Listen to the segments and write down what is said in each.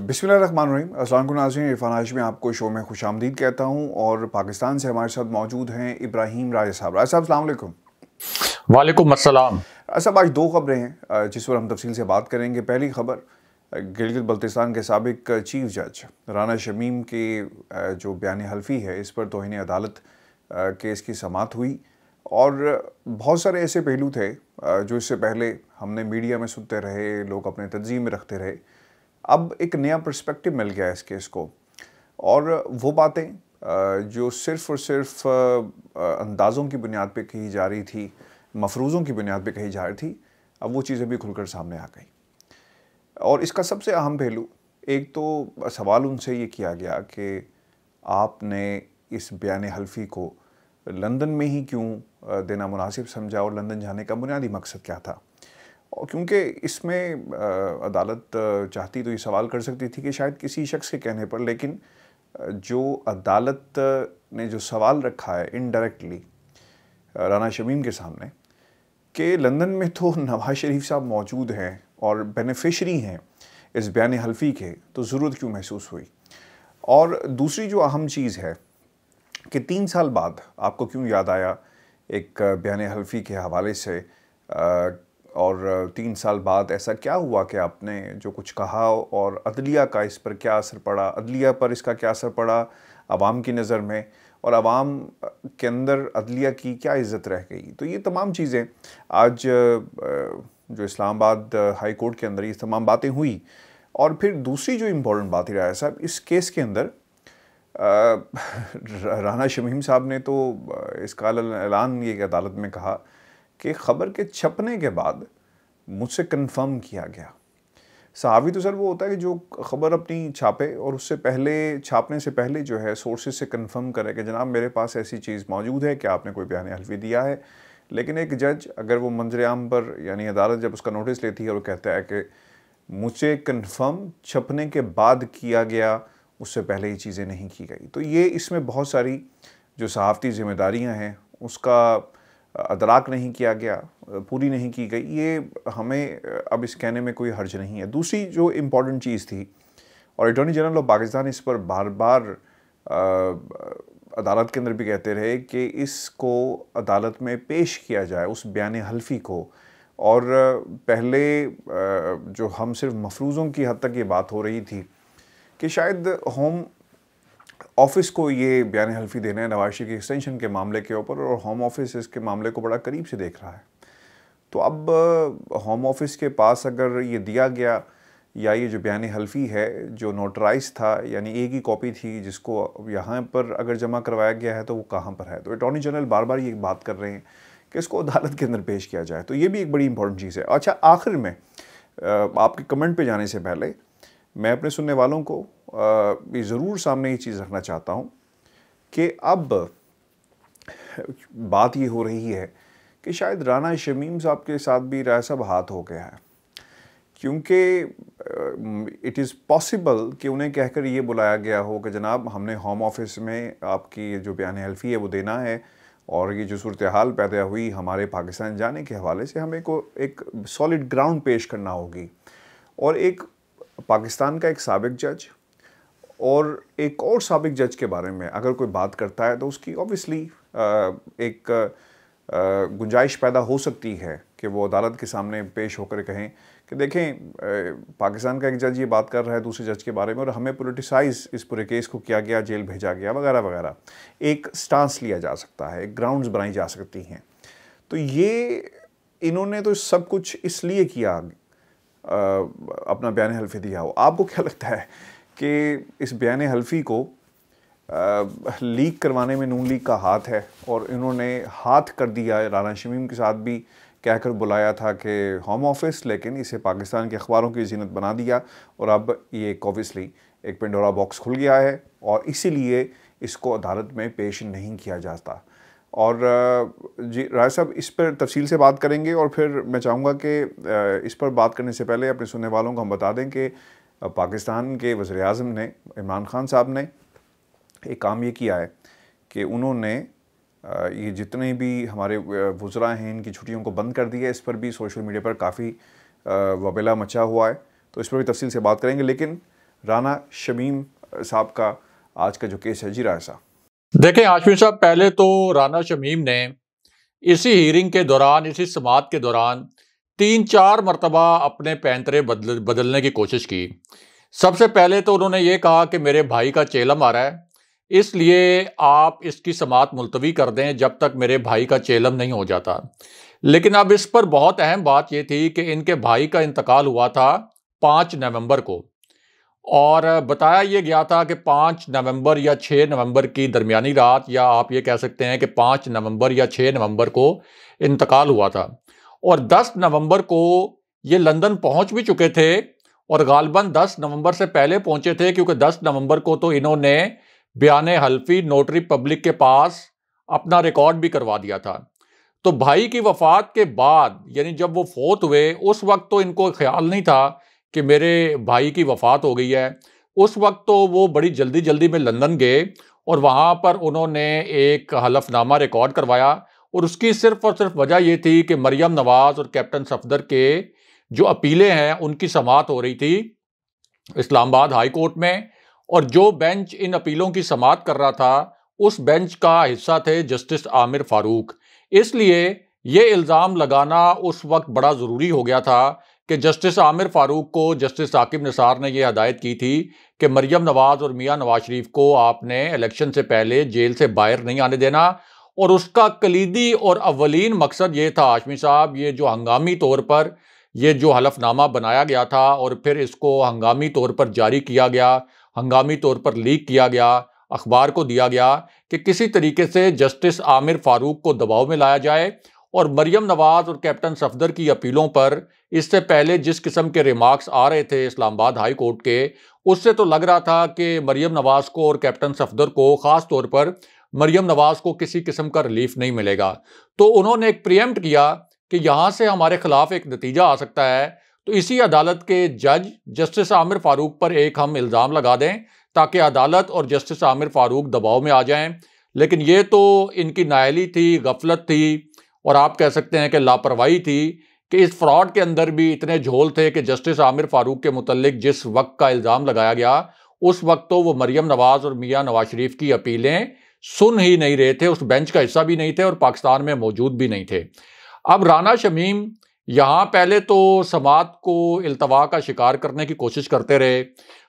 बिस्मिल्लाहिर्रहमानिर्रहीम। अस्सलाम वालेकुम नाज़रीन, इरफान हाशमी आपको शो में खुशामदीद कहता हूँ और पाकिस्तान से हमारे साथ मौजूद हैं इब्राहिम राजा साहब। राजा साहब अस्सलाम वालेकुम। वालेकुम अस्सलाम। साहब आज दो ख़बरें हैं जिस पर हम तफसील से बात करेंगे। पहली ख़बर गिलगित बल्तिस्तान के साबिक चीफ जज राना शमीम की जो बयान हल्फी है इस पर तौहीन अदालत केस की समाअत हुई और बहुत सारे ऐसे पहलू थे जो इससे पहले हमने मीडिया में सुनते रहे, लोग अपने तंजीम में रखते रहे। अब एक नया पर्सपेक्टिव मिल गया इस केस को और वो बातें जो सिर्फ़ और सिर्फ अंदाज़ों की बुनियाद पे कही जा रही थी, मफरूज़ों की बुनियाद पे कही जा रही थी, अब वो चीज़ें भी खुलकर सामने आ गई। और इसका सबसे अहम पहलू, एक तो सवाल उनसे ये किया गया कि आपने इस बयान हल्फी को लंदन में ही क्यों देना मुनासिब समझा और लंदन जाने का बुनियादी मकसद क्या था। और क्योंकि इसमें अदालत चाहती तो ये सवाल कर सकती थी कि शायद किसी शख्स के कहने पर, लेकिन जो अदालत ने जो सवाल रखा है इनडायरेक्टली राना शमीम के सामने कि लंदन में तो नवाज शरीफ साहब मौजूद हैं और बेनिफिशरी हैं इस बयान हल्फी के, तो ज़रूरत क्यों महसूस हुई। और दूसरी जो अहम चीज़ है कि 3 साल बाद आपको क्यों याद आया एक बयान हल्फी के हवाले से, और 3 साल बाद ऐसा क्या हुआ कि आपने जो कुछ कहा और अदलिया का इस पर क्या असर पड़ा, अदलिया पर इसका क्या असर पड़ा आवाम की नज़र में, और आवाम के अंदर अदलिया की क्या इज़्ज़त रह गई। तो ये तमाम चीज़ें आज जो इस्लामाबाद हाई कोर्ट के अंदर ये तमाम बातें हुई। और फिर दूसरी जो इम्पोर्टेंट बात ही रहा है साहब, इस केस के अंदर राना शमीम साहब ने तो इसका ऐलान ये अदालत में कहा कि ख़बर के छपने के बाद मुझसे कंफर्म किया गया। सहाफ़ी तो सर वो होता है कि जो ख़बर अपनी छापे और उससे पहले, छापने से पहले जो है सोर्सेज से कंफर्म करे कि जनाब मेरे पास ऐसी चीज़ मौजूद है कि आपने कोई बयान हल्फी दिया है। लेकिन एक जज अगर वो मंजर आम पर, यानी अदालत जब उसका नोटिस लेती है और कहता है कि मुझसे कंफर्म छपने के बाद किया गया, उससे पहले ये चीज़ें नहीं की गई, तो ये इसमें बहुत सारी जो सहाफ़ती ज़िम्मेदारियाँ हैं उसका अदराक नहीं किया गया, पूरी नहीं की गई। ये हमें अब इस कहने में कोई हर्ज नहीं है। दूसरी जो इम्पॉर्टेंट चीज़ थी, और अटॉर्नी जनरल ऑफ पाकिस्तान इस पर बार बार अदालत के अंदर भी कहते रहे कि इसको अदालत में पेश किया जाए उस बयान हल्फी को। और पहले जो हम सिर्फ मफरूज़ों की हद तक ये बात हो रही थी कि शायद होम ऑफिस को ये बयान हल्फी देना है नवाज शरीफ की एक्सटेंशन के मामले के ऊपर, और होम ऑफिस इसके मामले को बड़ा करीब से देख रहा है। तो अब होम ऑफिस के पास अगर ये दिया गया, या ये जो बयान हल्फी है जो नोटराइज था, यानी एक ही कॉपी थी जिसको यहाँ पर अगर जमा करवाया गया है तो वो कहाँ पर है। तो अटॉर्नी जनरल बार बार ये बात कर रहे हैं कि इसको अदालत के अंदर पेश किया जाए। तो ये भी एक बड़ी इंपॉर्टेंट चीज़ है। अच्छा, आखिर में आपके कमेंट पे जाने से पहले मैं अपने सुनने वालों को ये ज़रूर सामने ये चीज़ रखना चाहता हूँ कि अब बात ये हो रही है कि शायद राना शमीम साहब के साथ भी राय साहब हाथ हो गया है, क्योंकि इट इज़ पॉसिबल कि उन्हें कहकर ये बुलाया गया हो कि जनाब हमने होम ऑफिस में आपकी जो बयान हल्फी है वो देना है, और ये जो सूरत हाल पैदा हुई हमारे पाकिस्तान जाने के हवाले से हमें को एक सॉलिड ग्राउंड पेश करना होगी। और एक पाकिस्तान का एक साबिक जज और एक और साबिक जज के बारे में अगर कोई बात करता है तो उसकी ऑब्वियसली एक गुंजाइश पैदा हो सकती है कि वो अदालत के सामने पेश होकर कहें कि देखें पाकिस्तान का एक जज ये बात कर रहा है दूसरे जज के बारे में और हमें पोलिटिसाइज इस पूरे केस को किया गया, जेल भेजा गया वगैरह वगैरह। एक स्टांस लिया जा सकता है, एक ग्राउंड्स बनाई जा सकती हैं। तो ये इन्होंने तो सब कुछ इसलिए किया, अपना बयान हल्फी दिया हो। आपको क्या लगता है कि इस बयान हल्फी को लीक करवाने में नून लीग का हाथ है, और इन्होंने हाथ कर दिया है। राना शमीम के साथ भी कहकर बुलाया था कि होम ऑफिस, लेकिन इसे पाकिस्तान के अखबारों की जीनत बना दिया, और अब ये ऑब्वियसली एक पेंडोरा बॉक्स खुल गया है और इसीलिए इसको अदालत में पेश नहीं किया जाता। और जी राय साहब इस पर तफसील से बात करेंगे, और फिर मैं चाहूँगा कि इस पर बात करने से पहले अपने सुनने वालों को हम बता दें कि पाकिस्तान के वज़ीर-ए-आज़म ने, इमरान खान साहब ने एक काम ये किया है कि उन्होंने ये जितने भी हमारे वज़रा हैं इनकी छुट्टियों को बंद कर दिया। इस पर भी सोशल मीडिया पर काफ़ी वबेला मचा हुआ है, तो इस पर भी तफसील से बात करेंगे। लेकिन राना शमीम साहब का आज का जो केस है, जी राय साहब। देखें हाशमी साहब, पहले तो राना शमीम ने इसी हीयरिंग के दौरान, इसी समाअत के दौरान 3-4 मरतबा अपने पैंतरे बदलने की कोशिश की। सबसे पहले तो उन्होंने ये कहा कि मेरे भाई का चेलम आ रहा है, इसलिए आप इसकी समाअत मुलतवी कर दें जब तक मेरे भाई का चेलम नहीं हो जाता। लेकिन अब इस पर बहुत अहम बात यह थी कि इनके भाई का इंतकाल हुआ था 5 नवंबर को, और बताया ये गया था कि 5 नवंबर या 6 नवंबर की दरमियानी रात, या आप ये कह सकते हैं कि 5 नवंबर या 6 नवंबर को इंतकाल हुआ था। और 10 नवंबर को ये लंदन पहुंच भी चुके थे, और गालबन 10 नवंबर से पहले पहुंचे थे, क्योंकि 10 नवंबर को तो इन्होंने बयान हल्फी नोटरी पब्लिक के पास अपना रिकॉर्ड भी करवा दिया था। तो भाई की वफात के बाद, यानी जब वो फोत हुए, उस वक्त तो इनको ख्याल नहीं था कि मेरे भाई की वफात हो गई है। उस वक्त तो वो बड़ी जल्दी जल्दी में लंदन गए और वहाँ पर उन्होंने एक हलफनामा रिकॉर्ड करवाया, और उसकी सिर्फ और सिर्फ वजह ये थी कि मरियम नवाज और कैप्टन सफदर के जो अपीलें हैं उनकी समाअत हो रही थी इस्लामाबाद हाई कोर्ट में, और जो बेंच इन अपीलों की समाअत कर रहा था उस बेंच का हिस्सा थे जस्टिस आमिर फारूक। इसलिए ये इल्ज़ाम लगाना उस वक्त बड़ा ज़रूरी हो गया था कि जस्टिस आमिर फारूक को जस्टिस आकिब निसार ने यह हदायत की थी कि मरियम नवाज और मियां नवाज शरीफ को आपने इलेक्शन से पहले जेल से बाहर नहीं आने देना। और उसका कलीदी और अव्वलीन मकसद ये था हाशमी साहब, ये जो हंगामी तौर पर ये जो हलफनामा बनाया गया था और फिर इसको हंगामी तौर पर जारी किया गया, हंगामी तौर पर लीक किया गया, अखबार को दिया गया कि किसी तरीके से जस्टिस आमिर फारूक को दबाव में लाया जाए, और मरियम नवाज और कैप्टन सफदर की अपीलों पर इससे पहले जिस किस्म के रिमार्क्स आ रहे थे इस्लामाबाद हाई कोर्ट के, उससे तो लग रहा था कि मरियम नवाज को और कैप्टन सफदर को, ख़ास तौर पर मरियम नवाज को, किसी किस्म का रिलीफ नहीं मिलेगा। तो उन्होंने एक प्रीएम्प्ट किया कि यहाँ से हमारे खिलाफ एक नतीजा आ सकता है, तो इसी अदालत के जज जस्टिस आमिर फारूक पर एक हम इल्ज़ाम लगा दें ताकि अदालत और जस्टिस आमिर फारूक दबाव में आ जाएं। लेकिन ये तो इनकी नाअहली थी, गफलत थी, और आप कह सकते हैं कि लापरवाही थी कि इस फ्रॉड के अंदर भी इतने झोल थे कि जस्टिस आमिर फारूक के मुतल्लिक जिस वक्त का इल्ज़ाम लगाया गया उस वक्त तो वो मरियम नवाज और मियां नवाज शरीफ की अपीलें सुन ही नहीं रहे थे, उस बेंच का हिस्सा भी नहीं थे और पाकिस्तान में मौजूद भी नहीं थे। अब राना शमीम यहाँ पहले तो समाअत को इल्तवा का शिकार करने की कोशिश करते रहे,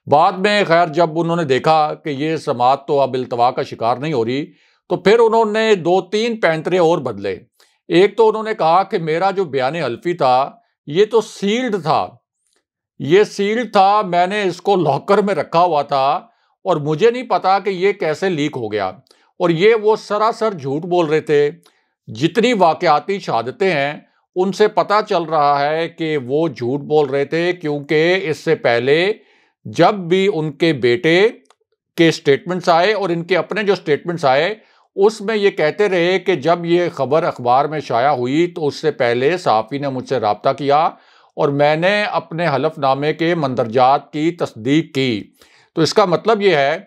बाद में खैर जब उन्होंने देखा कि ये समाअत तो अब इल्तवा का शिकार नहीं हो रही, तो फिर उन्होंने 2-3 पैंतरे और बदले। एक तो उन्होंने कहा कि मेरा जो बयान हल्फी था ये तो सील्ड था, ये सील्ड था, मैंने इसको लॉकर में रखा हुआ था और मुझे नहीं पता कि ये कैसे लीक हो गया। और ये वो सरासर झूठ बोल रहे थे। जितनी वाकयाती शहादतें हैं उनसे पता चल रहा है कि वो झूठ बोल रहे थे, क्योंकि इससे पहले जब भी उनके बेटे के स्टेटमेंट्स आए और इनके अपने जो स्टेटमेंट्स आए उसमें ये कहते रहे कि जब ये खबर अखबार में शाया हुई तो उससे पहले सहाफ़ी ने मुझसे रब्ता किया और मैंने अपने हलफनामे के मंदरजात की तस्दीक की। तो इसका मतलब ये है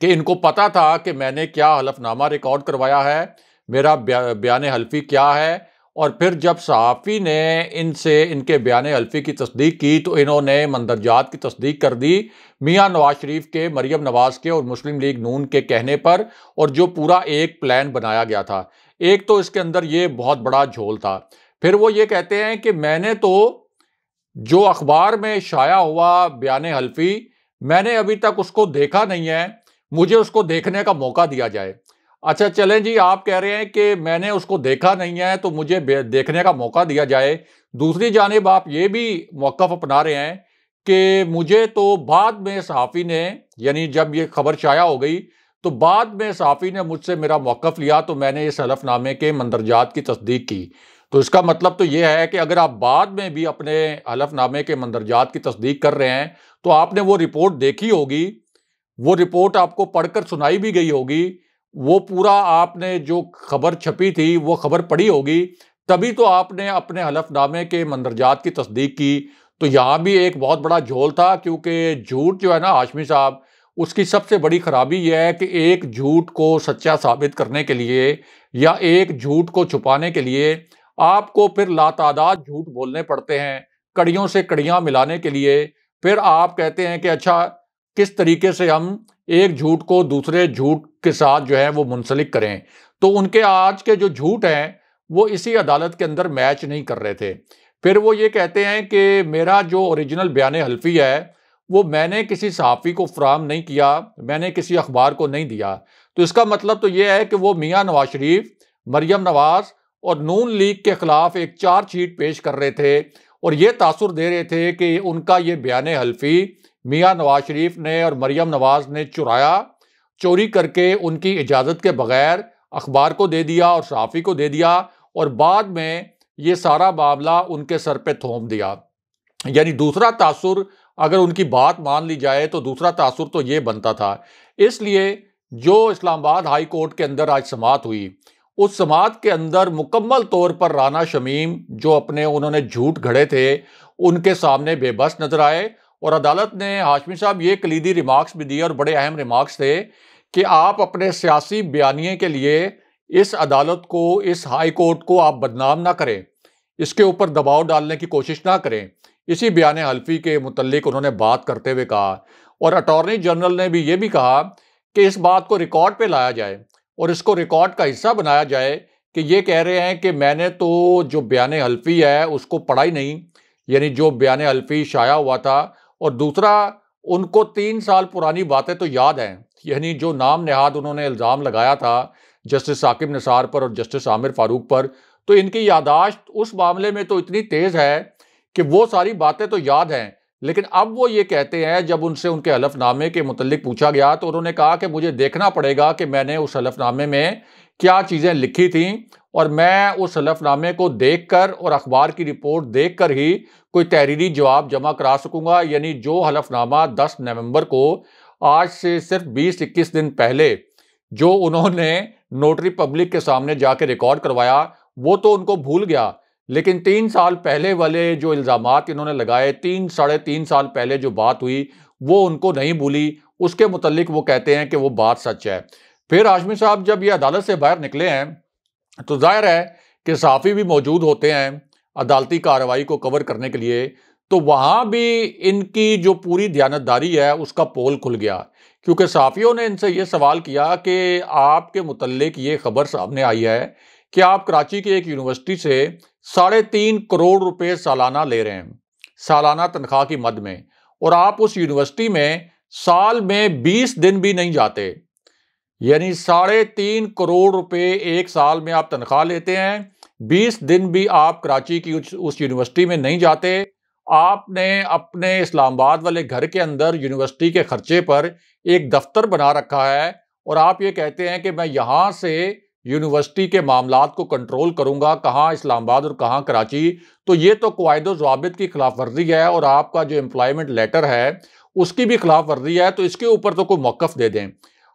कि इनको पता था कि मैंने क्या हलफनामा रिकॉर्ड करवाया है, मेरा बयान हल्फी क्या है। और फिर जब सहाफ़ी ने इनसे इनके बयान हल्फी की तस्दीक की तो इन्होंने मंदरजात की तस्दीक कर दी मियां नवाज शरीफ के, मरियम नवाज के और मुस्लिम लीग नून के कहने पर, और जो पूरा एक प्लान बनाया गया था। एक तो इसके अंदर ये बहुत बड़ा झोल था। फिर वो ये कहते हैं कि मैंने तो जो अखबार में शाया हुआ बयान हल्फी मैंने अभी तक उसको देखा नहीं है, मुझे उसको देखने का मौका दिया जाए। अच्छा चलें जी, आप कह रहे हैं कि मैंने उसको देखा नहीं है तो मुझे देखने का मौका दिया जाए। दूसरी जानिब आप ये भी मौक़िफ़ अपना रहे हैं कि मुझे तो बाद में सहाफ़ी ने, यानी जब ये खबर शाया हो गई तो बाद में सहाफ़ी ने मुझसे मेरा मौक़िफ़ लिया तो मैंने इस हलफनामे के मंदरजात की तस्दीक की। तो इसका मतलब तो ये है कि अगर आप बाद में भी अपने हलफनामे के मंदरजात की तस्दीक कर रहे हैं तो आपने वो रिपोर्ट देखी होगी, वो रिपोर्ट आपको पढ़कर सुनाई भी गई होगी, वो पूरा आपने जो खबर छपी थी वो खबर पढ़ी होगी, तभी तो आपने अपने हलफनामे के मंदरजात की तस्दीक की। तो यहाँ भी एक बहुत बड़ा झोल था, क्योंकि झूठ जो है ना हाशमी साहब, उसकी सबसे बड़ी खराबी यह है कि एक झूठ को सच्चा साबित करने के लिए या एक झूठ को छुपाने के लिए आपको फिर लातादाद झूठ बोलने पड़ते हैं, कड़ियों से कड़ियाँ मिलाने के लिए। फिर आप कहते हैं कि अच्छा किस तरीके से हम एक झूठ को दूसरे झूठ के साथ जो है वो मुंसलिक करें। तो उनके आज के जो झूठ हैं वो इसी अदालत के अंदर मैच नहीं कर रहे थे। फिर वो ये कहते हैं कि मेरा जो ओरिजिनल बयान हल्फी है वो मैंने किसी सहाफ़ी को फराहम नहीं किया, मैंने किसी अखबार को नहीं दिया। तो इसका मतलब तो ये है कि वो मियाँ नवाज शरीफ, मरियम नवाज और नून लीग के खिलाफ एक चार्जशीट पेश कर रहे थे और ये तासुर दे रहे थे कि उनका ये बयान हल्फी मियाँ नवाज शरीफ ने और मरियम नवाज ने चोरी करके उनकी इजाज़त के बगैर अखबार को दे दिया और सहाफ़ी को दे दिया और बाद में ये सारा मामला उनके सर पे थोप दिया। यानी दूसरा तासुर, अगर उनकी बात मान ली जाए तो दूसरा तासुर तो ये बनता था। इसलिए जो इस्लामाबाद हाई कोर्ट के अंदर आज समाअत हुई, उस समाअत के अंदर मुकम्मल तौर पर राना शमीम जो अपने उन्होंने झूठ घड़े थे उनके सामने बेबस नजर आए और अदालत ने हाशमी साहब ये कलीदी रिमार्क्स भी दिए और बड़े अहम रिमार्क्स थे कि आप अपने सियासी बयानिए के लिए इस अदालत को, इस हाई कोर्ट को आप बदनाम ना करें, इसके ऊपर दबाव डालने की कोशिश ना करें। इसी बयान हल्फी के मुतल्लिक उन्होंने बात करते हुए कहा और अटॉर्नी जनरल ने भी ये भी कहा कि इस बात को रिकॉर्ड पे लाया जाए और इसको रिकॉर्ड का हिस्सा बनाया जाए कि ये कह रहे हैं कि मैंने तो जो बयान हल्फी है उसको पढ़ा ही नहीं, यानी जो बयान हल्फी शाया हुआ था। और दूसरा, उनको 3 साल पुरानी बातें तो याद हैं, यानी जो नाम नेहाद उन्होंने इल्ज़ाम लगाया था जस्टिस साकिब निसार पर और जस्टिस आमिर फारूक पर, तो इनकी यादाश्त उस मामले में तो इतनी तेज़ है कि वो सारी बातें तो याद हैं। लेकिन अब वो ये कहते हैं, जब उनसे उनके हलफनामे के मुतल्लिक पूछा गया तो उन्होंने कहा कि मुझे देखना पड़ेगा कि मैंने उस हलफनामे में क्या चीज़ें लिखी थीं और मैं उस हलफनामे को देखकर और अखबार की रिपोर्ट देखकर ही कोई तहरीरी जवाब जमा करा सकूंगा। यानी जो हलफनामा 10 नवंबर को, आज से सिर्फ 20-21 दिन पहले जो उन्होंने नोटरी पब्लिक के सामने जाके रिकॉर्ड करवाया, वो तो उनको भूल गया, लेकिन 3 साल पहले वाले जो इल्ज़ामात इन्होंने लगाए, 3-3.5 साल पहले जो बात हुई वो उनको नहीं भूली। उसके मुतल्लिक वो कहते हैं कि वो बात सच है। फिर हाशमी साहब जब ये अदालत से बाहर निकले हैं तो जाहिर है कि सहाफ़ी भी मौजूद होते हैं अदालती कार्रवाई को कवर करने के लिए, तो वहाँ भी इनकी जो पूरी दयानतदारी है उसका पोल खुल गया, क्योंकि सहाफ़ियों ने इनसे ये सवाल किया कि आपके मुतल्लिक ये खबर सामने आई है कि आप कराची की एक यूनिवर्सिटी से 3.5 करोड़ रुपए सालाना ले रहे हैं, सालाना तनख्वाह की मद में, और आप उस यूनिवर्सिटी में साल में 20 दिन भी नहीं जाते। यानी 3.5 करोड़ रुपए एक साल में आप तनख्वाह लेते हैं, 20 दिन भी आप कराची की उस यूनिवर्सिटी में नहीं जाते। आपने अपने इस्लामाबाद वाले घर के अंदर यूनिवर्सिटी के खर्चे पर एक दफ्तर बना रखा है और आप ये कहते हैं कि मैं यहाँ से यूनिवर्सिटी के मामलात को कंट्रोल करूंगा, कहाँ इस्लामाबाद और कहाँ कराची। तो ये तो क़वाइद व ज़वाबित की खिलाफ वर्जी है और आपका जो एम्प्लॉयमेंट लेटर है उसकी भी खिलाफ वर्जी है, तो इसके ऊपर तो कोई मौक़िफ़ दे दें।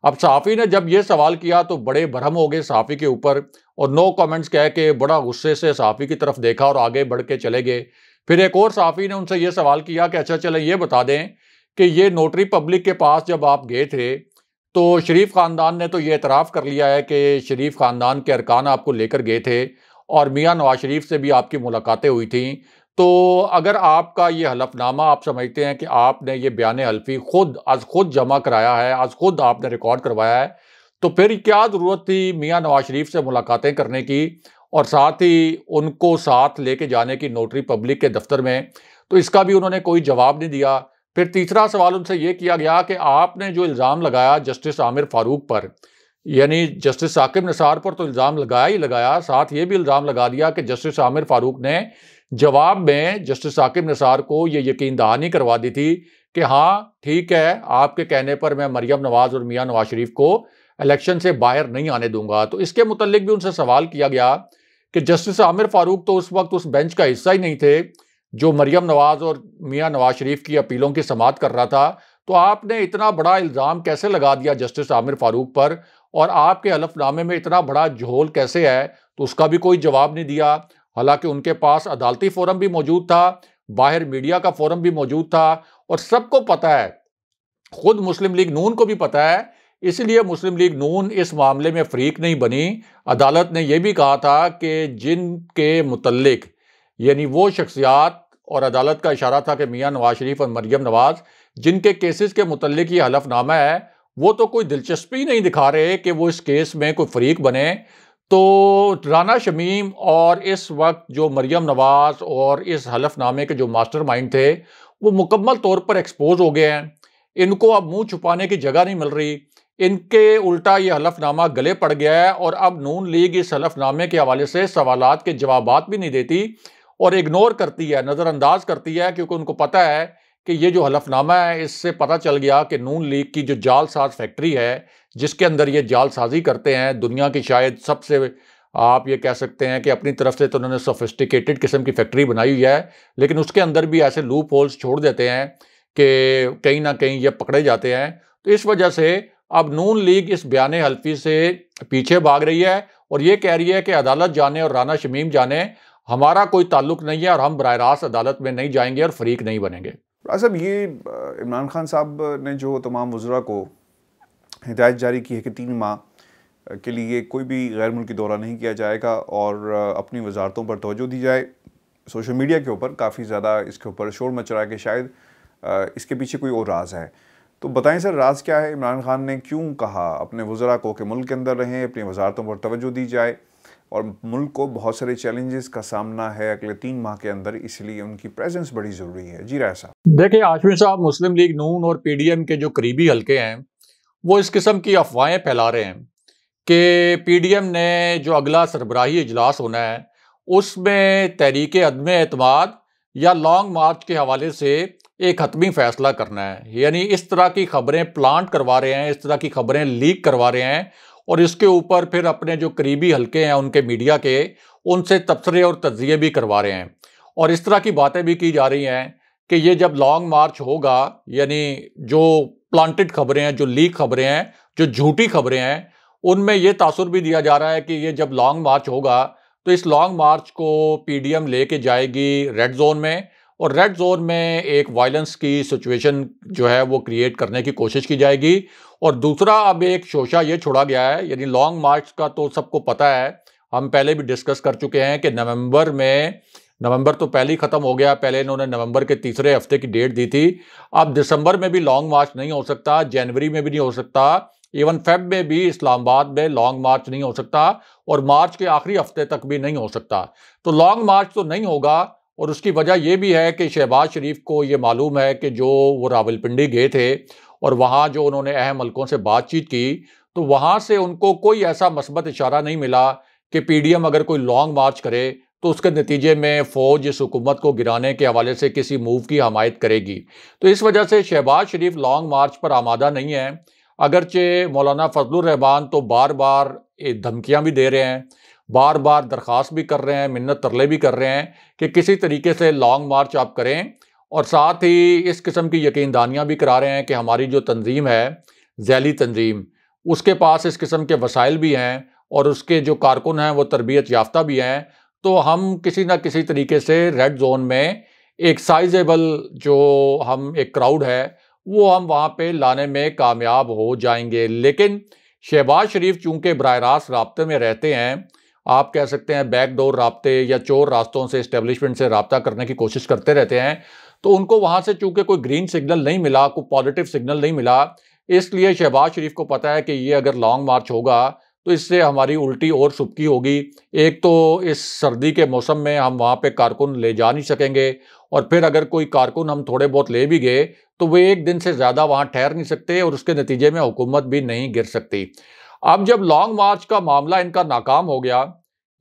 अब सहाफ़ी ने जब ये सवाल किया तो बड़े बरहम हो गए सहाफ़ी के ऊपर और नो कमेंट्स कह के बड़ा गुस्से से सहाफ़ी की तरफ देखा और आगे बढ़ के चले गए। फिर एक और सहाफ़ी ने उनसे ये सवाल किया कि अच्छा चलें ये बता दें कि ये नोटरी पब्लिक के पास जब आप गए थे तो शरीफ ख़ानदान ने तो ये एतराफ़ कर लिया है कि शरीफ ख़ानदान के अरकान आपको लेकर गए थे और मियाँ नवाज शरीफ से भी आपकी मुलाकातें हुई थी। तो अगर आपका ये हलफनामा आप समझते हैं कि आपने ये बयान हल्फी खुद जमा कराया है, आज खुद आपने रिकॉर्ड करवाया है, तो फिर क्या ज़रूरत थी मियाँ नवाज शरीफ से मुलाकातें करने की और साथ ही उनको साथ लेके जाने की नोटरी पब्लिक के दफ्तर में? तो इसका भी उन्होंने कोई जवाब नहीं दिया। फिर तीसरा सवाल उनसे ये किया गया कि आपने जो इल्ज़ाम लगाया जस्टिस आमिर फारूक पर, यानी जस्टिस साकिब निसार पर तो इल्ज़ाम लगाया ही लगाया, साथ ये भी इल्ज़ाम लगा दिया कि जस्टिस आमिर फारूक ने जवाब में जस्टिस साकिब निसार को ये यकीन दहानी करवा दी थी कि हाँ ठीक है, आपके कहने पर मैं मरियम नवाज और मियाँ नवाज शरीफ को इलेक्शन से बाहर नहीं आने दूंगा। तो इसके मुतल्लिक भी उनसे सवाल किया गया कि जस्टिस आमिर फारूक तो उस वक्त उस बेंच का हिस्सा ही नहीं थे जो मरियम नवाज और मियाँ नवाज शरीफ की अपीलों की समाअत कर रहा था, तो आपने इतना बड़ा इल्ज़ाम कैसे लगा दिया जस्टिस आमिर फारूक पर और आपके हलफनामे में इतना बड़ा झोल कैसे है? तो उसका भी कोई जवाब नहीं दिया। हालांकि उनके पास अदालती फोरम भी मौजूद था, बाहर मीडिया का फोरम भी मौजूद था और सबको पता है, खुद मुस्लिम लीग नून को भी पता है, इसलिए मुस्लिम लीग नून इस मामले में फरीक नहीं बनी। अदालत ने यह भी कहा था कि जिनके मुतल्लिक यानी वो शख्सियात और अदालत का इशारा था कि मियां नवाज शरीफ और मरियम नवाज जिनके केसेस के मुतल्लिक ये हलफनामा है वो तो कोई दिलचस्पी नहीं दिखा रहे कि वो इस केस में कोई फरीक बने। तो राना शमीम और इस वक्त जो मरियम नवाज और इस हलफनामे के जो मास्टरमाइंड थे वो मुकम्मल तौर पर एक्सपोज हो गए हैं। इनको अब मुंह छुपाने की जगह नहीं मिल रही, इनके उल्टा ये हलफनामा गले पड़ गया है और अब नून लीग इस हलफनामे के हवाले से सवालात के जवाबात भी नहीं देती और इग्नोर करती है, नज़रअंदाज करती है, क्योंकि उनको पता है कि ये जो हलफनामा है इससे पता चल गया कि नून लीग की जो जालसाज फैक्ट्री है जिसके अंदर ये जालसाजी करते हैं, दुनिया की शायद सबसे, आप ये कह सकते हैं कि अपनी तरफ से तो उन्होंने सोफिस्टिकेटेड किस्म की फैक्ट्री बनाई हुई है, लेकिन उसके अंदर भी ऐसे लूप होल्स छोड़ देते हैं कि कहीं ना कहीं ये पकड़े जाते हैं। तो इस वजह से अब नून लीग इस बयान हल्फी से पीछे भाग रही है और ये कह रही है कि अदालत जाने और राना शमीम जाने, हमारा कोई ताल्लुक नहीं है और हम बराह रास्त अदालत में नहीं जाएंगे और फरीक नहीं बनेंगे। साहब, ये इमरान खान साहब ने जो तमाम वज़रा को हिदायत जारी की है कि 3 माह के लिए कोई भी गैर मुल्की दौरा नहीं किया जाएगा और अपनी वजारतों पर तवज्जो दी जाए। सोशल मीडिया के ऊपर काफ़ी ज़्यादा इसके ऊपर शोर मच रहा है कि शायद इसके पीछे कोई और राज है। तो बताएं सर, राज क्या है? इमरान खान ने क्यों कहा अपने वज़रा को कि मुल्क के अंदर रहें, अपनी वजारतों पर तवज्जो दी जाए और मुल्क को बहुत सारे चैलेंजेस का सामना है अगले 3 माह के अंदर, इसलिए उनकी प्रेजेंस बड़ी ज़रूरी है। जी राय साहब। देखिए हाशमी साहब, मुस्लिम लीग नून और पीडीएम के जो करीबी हल्के हैं वो इस किस्म की अफवाहें फैला रहे हैं कि पीडीएम ने जो अगला सरबराही इजलास होना है उसमें तहरीक अदम एतमाद या लॉन्ग मार्च के हवाले से एक हतमी फैसला करना है। यानी इस तरह की खबरें प्लांट करवा रहे हैं, इस तरह की खबरें लीक करवा रहे हैं और इसके ऊपर फिर अपने जो करीबी हल्के हैं उनके मीडिया के, उनसे तबसरे और तज्जिए भी करवा रहे हैं। और इस तरह की बातें भी की जा रही हैं कि ये जब लॉन्ग मार्च होगा, यानी जो प्लांटेड खबरें हैं, जो लीक खबरें हैं, जो झूठी खबरें हैं, उनमें यह तासुर भी दिया जा रहा है कि ये जब लॉन्ग मार्च होगा तो इस लॉन्ग मार्च को पीडीएम लेके जाएगी रेड जोन में और रेड जोन में एक वायलेंस की सिचुएशन जो है वो क्रिएट करने की कोशिश की जाएगी। और दूसरा अब एक शोशा ये छोड़ा गया है, यानी लॉन्ग मार्च का तो सबको पता है, हम पहले भी डिस्कस कर चुके हैं कि नवंबर तो पहले ही खत्म हो गया, पहले इन्होंने नवंबर के तीसरे हफ्ते की डेट दी थी। अब दिसंबर में भी लॉन्ग मार्च नहीं हो सकता, जनवरी में भी नहीं हो सकता, इवन फेब में भी इस्लामाबाद में लॉन्ग मार्च नहीं हो सकता और मार्च के आखिरी हफ्ते तक भी नहीं हो सकता। तो लॉन्ग मार्च तो नहीं होगा और उसकी वजह यह भी है कि शहबाज शरीफ को ये मालूम है कि जो वो रावलपिंडी गए थे और वहाँ जो उन्होंने अहम हल्कों से बातचीत की तो वहाँ से उनको कोई ऐसा मस्बत इशारा नहीं मिला कि पीडीएम अगर कोई लॉन्ग मार्च करे तो उसके नतीजे में फ़ौज इस हुकूमत को गिराने के हवाले से किसी मूव की हमायत करेगी। तो इस वजह से शहबाज शरीफ लॉन्ग मार्च पर आमादा नहीं है। अगरचे मौलाना फजलुर रहमान तो बार बार धमकियां भी दे रहे हैं, बार बार दरख्वास्त भी कर रहे हैं, मिन्नत तरले भी कर रहे हैं कि किसी तरीके से लॉन्ग मार्च आप करें और साथ ही इस किस्म की यकीनदानियां भी करा रहे हैं कि हमारी जो तंजीम है ज़ैली तंजीम, उसके पास इस किस्म के वसाइल भी हैं और उसके जो कारकुन हैं वो तरबियत याफ्ता भी हैं। तो हम किसी ना किसी तरीके से रेड जोन में एक साइजेबल जो हम एक क्राउड है वो हम वहाँ पे लाने में कामयाब हो जाएंगे। लेकिन शहबाज शरीफ चूंकि बराह रास्त राब्ते में रहते हैं, आप कह सकते हैं बैकडोर राब्ते या चोर रास्तों से इस्टेब्लिशमेंट से रब्ता करने की कोशिश करते रहते हैं, तो उनको वहाँ से चूंकि कोई ग्रीन सिग्नल नहीं मिला, कोई पॉजिटिव सिग्नल नहीं मिला, इसलिए शहबाज शरीफ को पता है कि ये अगर लॉन्ग मार्च होगा तो इससे हमारी उल्टी और सुबकी होगी। एक तो इस सर्दी के मौसम में हम वहाँ पे कारकुन ले जा नहीं सकेंगे और फिर अगर कोई कारकुन हम थोड़े बहुत ले भी गए तो वे एक दिन से ज़्यादा वहाँ ठहर नहीं सकते और उसके नतीजे में हुकूमत भी नहीं गिर सकती। अब जब लॉन्ग मार्च का मामला इनका नाकाम हो गया,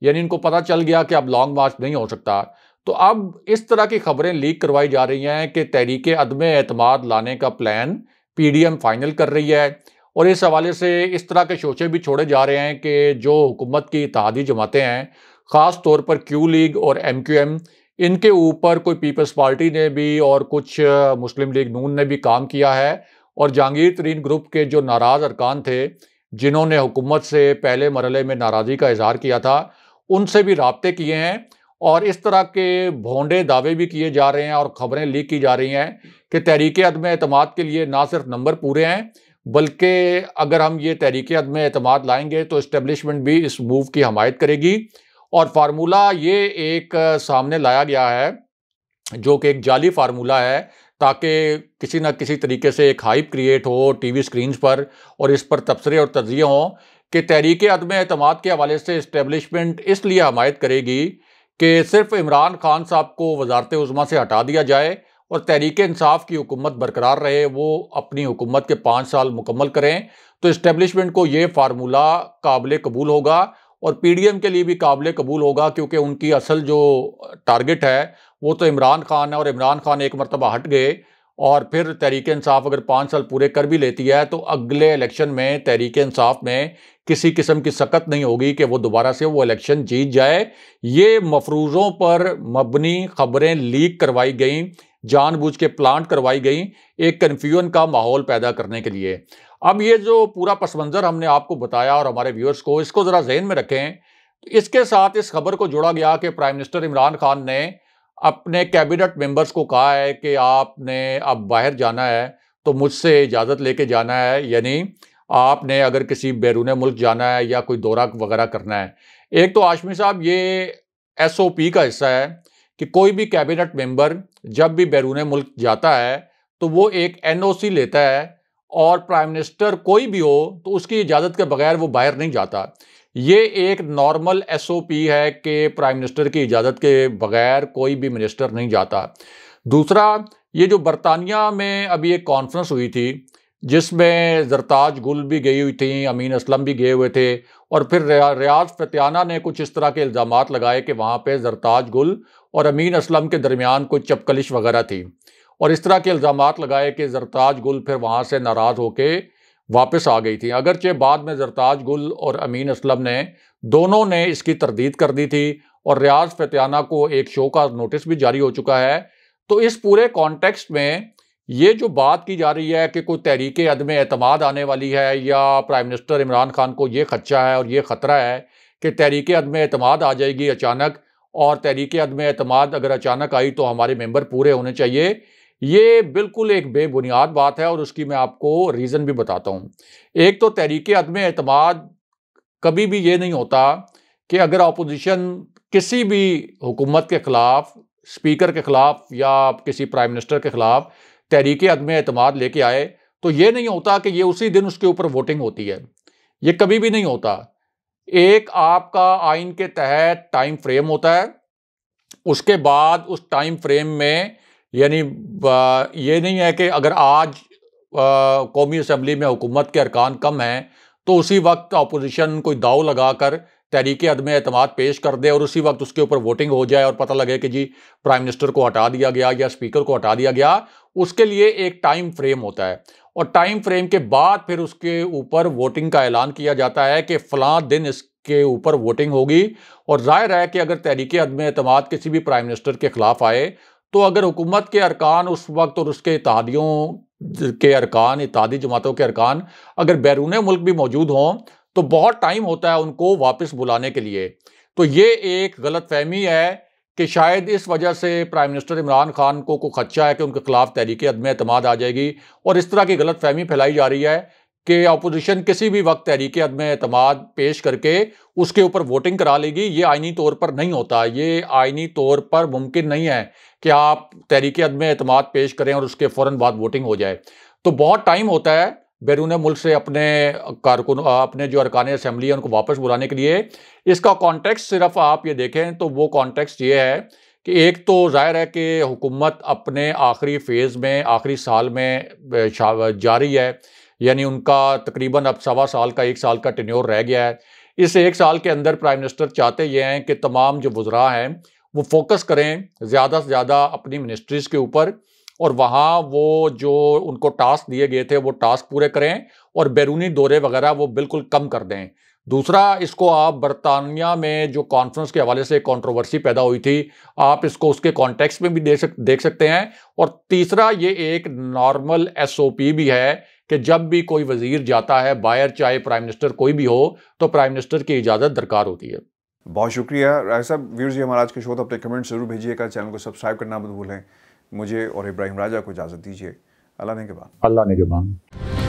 यानी इनको पता चल गया कि अब लॉन्ग मार्च नहीं हो सकता, तो अब इस तरह की खबरें लीक करवाई जा रही हैं कि तहरीक अदम एतमाद लाने का प्लान पीडीएम फाइनल कर रही है। और इस हवाले से इस तरह के शोचे भी छोड़े जा रहे हैं कि जो हुकूमत की इत्तेहादी जमातें हैं, ख़ास तौर पर क्यू लीग और एमक्यूएम, इनके ऊपर कोई पीपल्स पार्टी ने भी और कुछ मुस्लिम लीग नून ने भी काम किया है और जहांगीर तरीन ग्रुप के जो नाराज़ अरकान थे जिन्होंने हुकूमत से पहले मरहले में नाराज़गी का इजहार किया था, उनसे भी राब्ते किए हैं और इस तरह के भोंडे दावे भी किए जा रहे हैं और ख़बरें लीक की जा रही हैं कि तहरीक अदम एतमाद के लिए ना सिर्फ नंबर पूरे हैं बल्कि अगर हम ये तहरीक अदम एतमाद लाएंगे तो इस्टेब्लिशमेंट भी इस मूव की हमायत करेगी। और फार्मूला ये एक सामने लाया गया है जो कि एक जाली फार्मूला है, ताकि किसी न किसी तरीके से एक हाइप क्रिएट हो टीवी स्क्रीन्स पर और इस पर तबसरे और तज्जिए हों कि तहरीक अदम एतमाद के हवाले से इस्टेब्लिशमेंट इसलिए हमायत करेगी कि सिर्फ इमरान खान साहब को वजारत उज़्मा से हटा दिया जाए और तहरीक इंसाफ की हुकूमत बरकरार रहे, वो अपनी हुकूमत के 5 साल मुकम्मल करें, तो इस्टेब्लिशमेंट को ये फार्मूला काबिल कबूल होगा और पीडीएम के लिए भी काबिल कबूल होगा, क्योंकि उनकी असल जो टारगेट है वो तो इमरान खान है, और इमरान खान एक मरतबा हट गए और फिर तहरीक इंसाफ अगर 5 साल पूरे कर भी लेती है तो अगले इलेक्शन में तहरीक इंसाफ में किसी किस्म की सकत नहीं होगी कि वो दोबारा से वो इलेक्शन जीत जाए। ये मफरूज़ों पर मबनी खबरें लीक करवाई गई, जानबूझ के प्लांट करवाई गई, एक कन्फ्यूजन का माहौल पैदा करने के लिए। अब ये जो पूरा पस मंज़र हमने आपको बताया और हमारे व्यूअर्स को, इसको ज़रा ज़हन में रखें। इसके साथ इस खबर को जोड़ा गया कि प्राइम मिनिस्टर इमरान खान ने अपने कैबिनेट मेंबर्स को कहा है कि आपने अब बाहर जाना है तो मुझसे इजाज़त लेके जाना है, यानी आपने अगर किसी बैरून मुल्क जाना है या कोई दौरा वगैरह करना है। एक तो हाशमी साहब ये एसओपी का हिस्सा है कि कोई भी कैबिनेट मेंबर जब भी बैरून मुल्क जाता है तो वो एक एनओसी लेता है, और प्राइम मिनिस्टर कोई भी हो तो उसकी इजाज़त के बगैर वो बाहर नहीं जाता। ये एक नॉर्मल एसओपी है कि प्राइम मिनिस्टर की इजाज़त के बगैर कोई भी मिनिस्टर नहीं जाता। दूसरा, ये जो बरतानिया में अभी एक कॉन्फ्रेंस हुई थी जिसमें ज़रताज गुल भी गई हुई थी, अमीन असलम भी गए हुए थे, और फिर रियाज फतियाना ने कुछ इस तरह के इल्ज़ामात लगाए कि वहाँ पे ज़रताज गुल और अमीन असलम के दरमियान कोई चपकलिश वगैरह थी, और इस तरह के इल्ज़ामात लगाए कि ज़रताज गुल फिर वहाँ से नाराज़ होके वापस आ गई थी। अगरचे बाद में ज़रताज गुल और अमीन असलम ने दोनों ने इसकी तरदीद कर दी थी और रियाज फतियाना को एक शो का नोटिस भी जारी हो चुका है। तो इस पूरे कॉन्टेक्स्ट में ये जो बात की जा रही है कि कोई तहरीक अदम एतमाद आने वाली है या प्राइम मिनिस्टर इमरान खान को ये खदशा है और ये ख़तरा है कि तहरीक अदम एतमाद आ जाएगी अचानक, और तहरीक अदम एतमाद अगर अचानक आई तो हमारे मेंबर पूरे होने चाहिए, ये बिल्कुल एक बेबुनियाद बात है, और उसकी मैं आपको रीज़न भी बताता हूँ। एक तो तहरीक अदम एतमाद कभी भी ये नहीं होता कि अगर अपोजिशन किसी भी हुकूमत के ख़िलाफ़, स्पीकर के ख़िलाफ़ या किसी प्राइम मिनिस्टर के ख़िलाफ़ तहरीक अदम एतमाद लेके आए, तो ये नहीं होता कि ये उसी दिन उसके ऊपर वोटिंग होती है। ये कभी भी नहीं होता। एक आपका आइन के तहत टाइम फ्रेम होता है, उसके बाद उस टाइम फ्रेम में, यानी ये नहीं है कि अगर आज कौमी असम्बली में हुकूमत के अरकान कम हैं तो उसी वक्त अपोजिशन कोई दाव लगाकर तहरीक अदम एतमाद पेश कर दे और उसी वक्त उसके ऊपर वोटिंग हो जाए और पता लगे कि जी प्राइम मिनिस्टर को हटा दिया गया या स्पीकर को हटा दिया गया। उसके लिए एक टाइम फ्रेम होता है, और टाइम फ्रेम के बाद फिर उसके ऊपर वोटिंग का ऐलान किया जाता है कि फ़लाँ दिन इसके ऊपर वोटिंग होगी। और ज़ाहिर है कि अगर तहरीक अदम एतमाद किसी भी प्राइम मिनिस्टर के ख़िलाफ़ आए तो अगर हुकूमत के अरकान उस वक्त और उसके इत्तेहादियों के अरकान, इत्तेहादी जमातों के अरकान अगर बैरून मुल्क भी मौजूद हों तो बहुत टाइम होता है उनको वापस बुलाने के लिए। तो ये एक गलतफहमी है कि शायद इस वजह से प्राइम मिनिस्टर इमरान खान को खदशा है कि उनके खिलाफ तहरीक अदम एतमाद आ जाएगी, और इस तरह की गलतफहमी फैलाई जा रही है कि अपोजिशन किसी भी वक्त तहरीक अदम एतमाद पेश करके उसके ऊपर वोटिंग करा लेगी। ये आइनी तौर पर नहीं होता, ये आइनी तौर पर मुमकिन नहीं है कि आप तहरीक अदम एतमाद पेश करें और उसके फ़ौरन बाद वोटिंग हो जाए। तो बहुत टाइम होता है बैरून मुल्क से अपने कारकुन, अपने जो अरकान असम्बली है उनको वापस बुलाने के लिए। इसका कॉन्टेक्स्ट सिर्फ आप ये देखें तो वो कॉन्टेक्स्ट ये है कि एक तो ज़ाहिर है कि हुकूमत अपने आखिरी फ़ेज़ में, आखिरी साल में जा रही है, यानी उनका तकरीबन अब 1.25 साल का, 1 साल का टेन्योर रह गया है। इस 1 साल के अंदर प्राइम मिनिस्टर चाहते ये हैं कि तमाम जो वज़रा हैं वो फोकस करें ज़्यादा से ज़्यादा अपनी मिनिस्ट्रीज़ के ऊपर, और वहाँ वो जो उनको टास्क दिए गए थे वो टास्क पूरे करें, और बैरूनी दौरे वगैरह वो बिल्कुल कम कर दें। दूसरा, इसको आप बरतानिया में जो कॉन्फ्रेंस के हवाले से कंट्रोवर्सी पैदा हुई थी, आप इसको उसके कॉन्टेक्स्ट में भी देख सकते हैं। और तीसरा, ये एक नॉर्मल एसओपी भी है कि जब भी कोई वजीर जाता है बाहर, चाहे प्राइम मिनिस्टर कोई भी हो, तो प्राइम मिनिस्टर की इजाज़त दरकार होती है। बहुत शुक्रिया राय साहब। व्यूअर्स, जी हमारा आज के शो तो अपने कमेंट जरूर भेजिएगा, चैनल को सब्सक्राइब करना मत भूलें। मुझे और इब्राहिम राजा को इजाज़त दीजिए। अल्लाह ने के बाद।